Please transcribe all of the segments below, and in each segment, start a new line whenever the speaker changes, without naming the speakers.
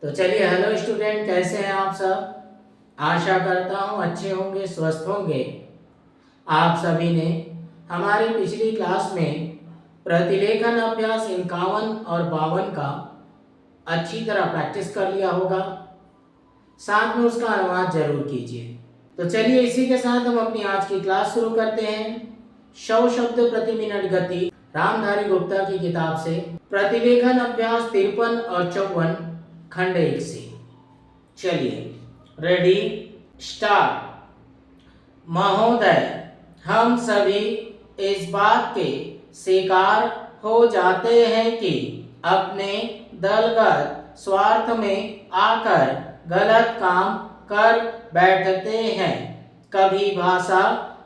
तो चलिए, hello student, कैसे हैं आप सब। आशा करता हूँ अच्छे होंगे, स्वस्थ होंगे। आप सभी ने हमारी पिछली क्लास में प्रतिलेखन अभ्यास 51 और 52 का अच्छी तरह प्रैक्टिस कर लिया होगा। साथ में उसका अनुवाद जरूर कीजिए। तो चलिए, इसी के साथ हम अपनी आज की क्लास शुरू करते हैं। 100 शब्द प्रति मिनट गति, रामधारी गुप्ता की किताब से प्रतिलेखन अभ्यास 53 और 54 खंड 1 से। चलिए, रेडी, स्टार्ट। महोदय, हम सभी इस बात के शिकार हो जाते हैं कि अपने दलगत स्वार्थ में आकर गलत काम कर बैठते हैं। कभी भाषा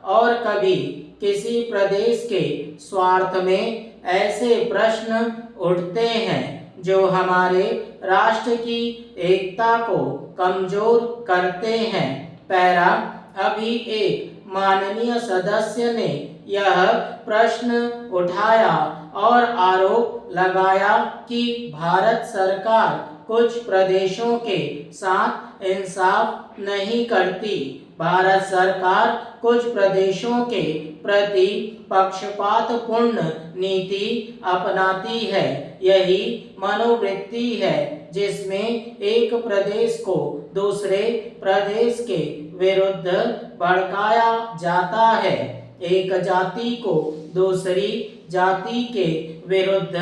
और कभी किसी प्रदेश के स्वार्थ में ऐसे प्रश्न उठते हैं जो हमारे राष्ट्र की एकता को कमजोर करते हैं। पैरा, अभी एक माननीय सदस्य ने यह प्रश्न उठाया और आरोप लगाया कि भारत सरकार कुछ प्रदेशों के साथ इंसाफ नहीं करती। भारत सरकार कुछ प्रदेशों के प्रति पक्षपातपूर्ण नीति अपनाती है। यही मनोवृत्ति है जिसमें एक प्रदेश को दूसरे प्रदेश के विरुद्ध भड़काया जाता है, एक जाति को दूसरी जाति के विरुद्ध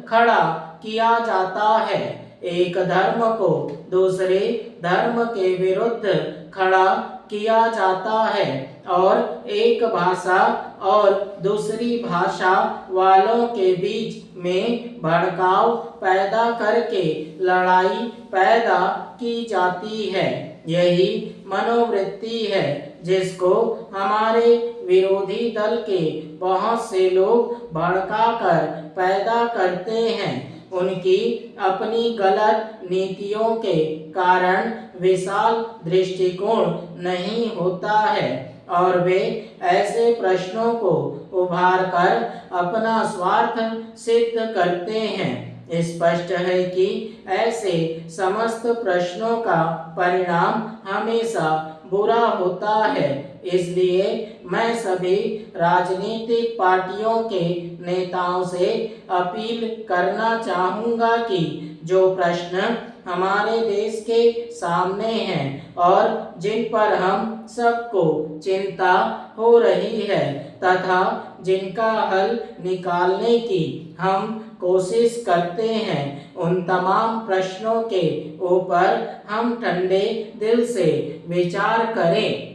खड़ा किया जाता है, एक धर्म को दूसरे धर्म के विरुद्ध खड़ा किया जाता है और एक भाषा और दूसरी भाषा वालों के बीच में भड़काव पैदा करके लड़ाई पैदा की जाती है। यही मनोवृत्ति है जिसको हमारे विरोधी दल के बहुत से लोग भड़काकर पैदा करते हैं। उनकी अपनी गलत नीतियों के कारण विशाल दृष्टिकोण नहीं होता है और वे ऐसे प्रश्नों को उभार कर अपना स्वार्थ सिद्ध करते हैं। स्पष्ट है कि ऐसे समस्त प्रश्नों का परिणाम हमेशा बुरा होता है। इसलिए मैं सभी राजनीतिक पार्टियों के नेताओं से अपील करना चाहूँगा कि जो प्रश्न हमारे देश के सामने हैं और जिन पर हम सबको चिंता हो रही है तथा जिनका हल निकालने की हम कोशिश करते हैं, उन तमाम प्रश्नों के ऊपर हम ठंडे दिल से विचार करें।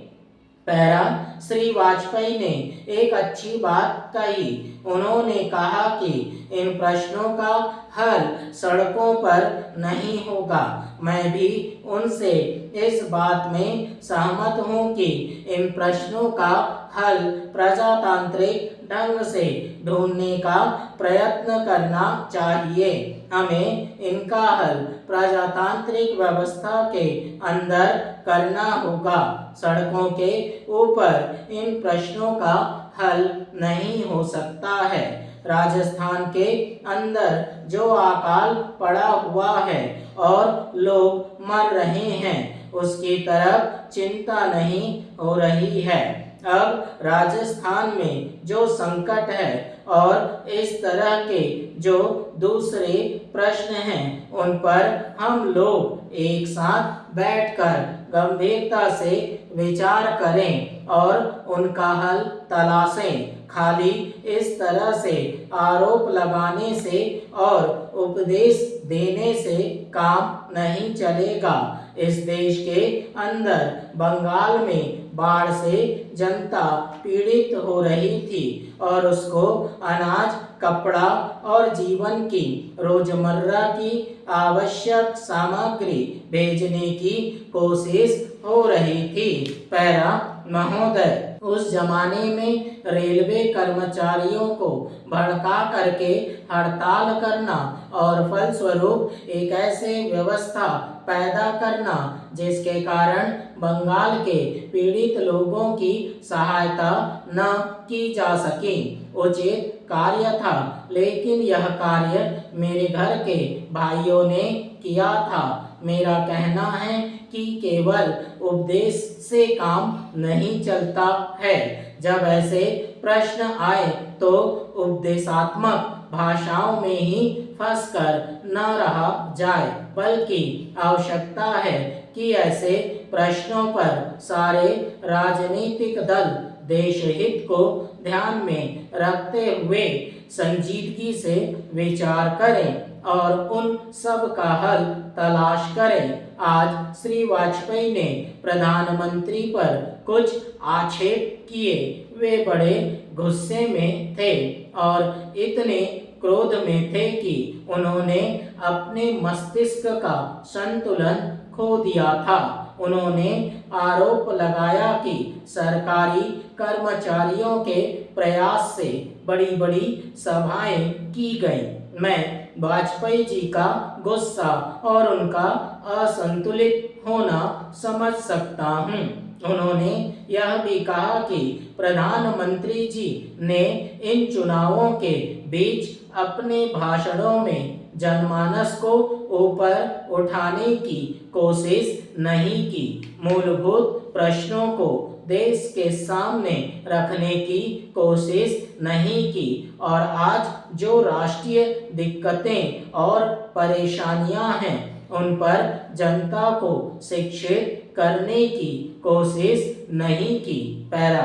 पैरा, श्री वाजपेयी ने एक अच्छी बात कही। उन्होंने कहा कि इन प्रश्नों का हल सड़कों पर नहीं होगा। मैं भी उनसे इस बात में सहमत हूँ कि इन प्रश्नों का हल प्रजातांत्रिक ढंग से ढूंढने का प्रयत्न करना चाहिए। हमें इनका हल प्रजातांत्रिक व्यवस्था के अंदर करना होगा। सड़कों के ऊपर इन प्रश्नों का हल नहीं हो सकता है। राजस्थान के अंदर जो अकाल पड़ा हुआ है और लोग मर रहे हैं, उसकी तरफ चिंता नहीं हो रही है। अब राजस्थान में जो संकट है और इस तरह के जो दूसरे प्रश्न हैं, उन पर हम लोग एक साथ बैठकर गंभीरता से विचार करें और उनका हल तलाशें। खाली इस तरह से आरोप लगाने से और उपदेश देने से काम नहीं चलेगा। इस देश के अंदर बंगाल में बाढ़ से जनता पीड़ित हो रही थी और उसको अनाज, कपड़ा और जीवन की रोजमर्रा की आवश्यक सामग्री भेजने की कोशिश हो रही थी। पैरा, महोदय, उस जमाने में रेलवे कर्मचारियों को भड़का करके हड़ताल करना और फलस्वरूप एक ऐसे व्यवस्था पैदा करना जिसके कारण बंगाल के पीड़ित लोगों की सहायता न की जा सके, उचित कार्य था, लेकिन यह कार्य मेरे घर के भाइयों ने किया था। मेरा कहना है कि केवल उपदेश से काम नहीं चलता है। जब ऐसे प्रश्न आए तो उपदेशात्मक भाषाओं में ही फंसकर न रहा जाए, बल्कि आवश्यकता है कि ऐसे प्रश्नों पर सारे राजनीतिक दल देश हित को ध्यान में रखते हुए संजीदगी से विचार करें और उन सब का हल तलाश करें। आज श्री वाजपेयी ने प्रधानमंत्री पर कुछ आक्षेप किए। वे बड़े गुस्से में थे और इतने क्रोध में थे कि उन्होंने अपने मस्तिष्क का संतुलन खो दिया था। उन्होंने आरोप लगाया कि सरकारी कर्मचारियों के प्रयास से बड़ी बड़ी सभाएं की गईं। मैं वाजपेयी जी का गुस्सा और उनका असंतुलित होना समझ सकता हूं। उन्होंने यह भी कहा कि प्रधानमंत्री जी ने इन चुनावों के बीच अपने भाषणों में जनमानस को ऊपर उठाने की कोशिश नहीं की, मूलभूत प्रश्नों को देश के सामने रखने की कोशिश नहीं की और आज जो राष्ट्रीय दिक्कतें और परेशानियां हैं उन पर जनता को शिक्षित करने की कोशिश नहीं की। पैरा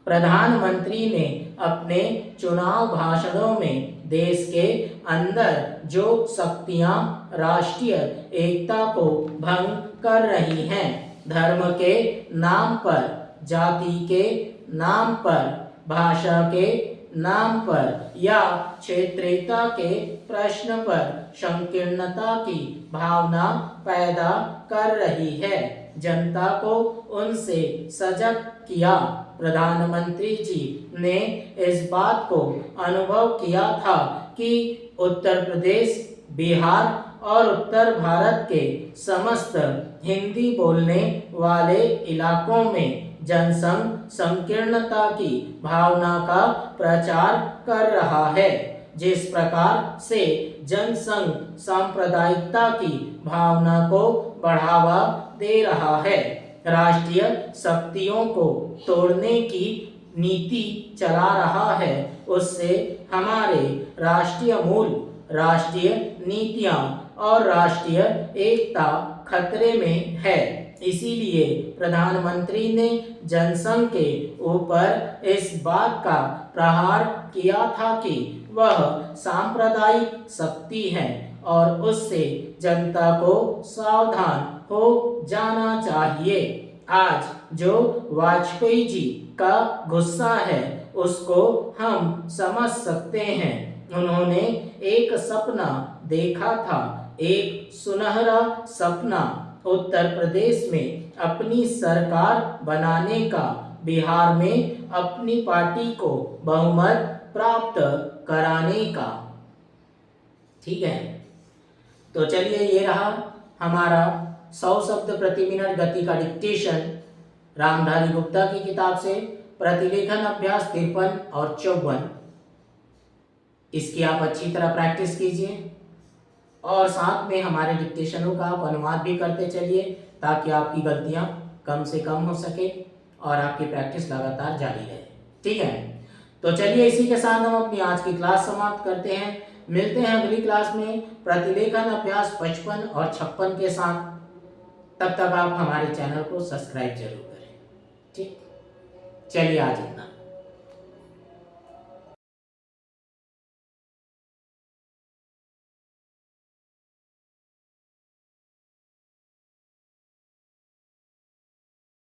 प्रधानमंत्री ने अपने चुनाव भाषणों में देश के अंदर जो शक्तियां राष्ट्रीय एकता को भंग कर रही हैं, धर्म के नाम पर, जाति के नाम पर, भाषा के नाम पर या क्षेत्रीयता के प्रश्न पर संकीर्णता की भावना पैदा कर रही है, जनता को उनसे सजग किया। प्रधानमंत्री जी ने इस बात को अनुभव किया था कि उत्तर प्रदेश, बिहार और उत्तर भारत के समस्त हिंदी बोलने वाले इलाकों में जनसंघ संकीर्णता की भावना का प्रचार कर रहा है। जिस प्रकार से जनसंघ सांप्रदायिकता की भावना को बढ़ावा दे रहा है, राष्ट्रीय शक्तियों को तोड़ने की नीति चला रहा है, उससे हमारे राष्ट्रीय मूल, राष्ट्रीय नीतियां और राष्ट्रीय एकता खतरे में है। इसीलिए प्रधानमंत्री ने जनसंघ के ऊपर इस बात का प्रहार किया था कि वह सांप्रदायिक शक्ति है और उससे जनता को सावधान हो जाना चाहिए। आज जो वाजपेयी जी का गुस्सा है उसको हम समझ सकते हैं। उन्होंने एक सपना देखा था, एक सुनहरा सपना, उत्तर प्रदेश में अपनी सरकार बनाने का, बिहार में अपनी पार्टी को बहुमत प्राप्त कराने का। ठीक है, तो चलिए ये रहा हमारा 100 शब्द प्रति मिनट गति का डिक्टेशन रामधारी गुप्ता की किताब से, प्रतिलेखन अभ्यास 53 और 54। इसकी आप अच्छी तरह प्रैक्टिस कीजिए और साथ में हमारे डिक्टेशनों का आप अनुवाद भी करते चलिए ताकि आपकी गलतियां कम से कम हो सके और आपकी प्रैक्टिस लगातार जारी रहे। ठीक है, तो चलिए इसी के साथ हम अपनी आज की क्लास समाप्त करते हैं। मिलते हैं अगली क्लास में प्रतिलेखन अभ्यास 55 और 56 के साथ। तब तक आप हमारे चैनल को सब्सक्राइब जरूर करें। ठीक, चलिए आज इतना।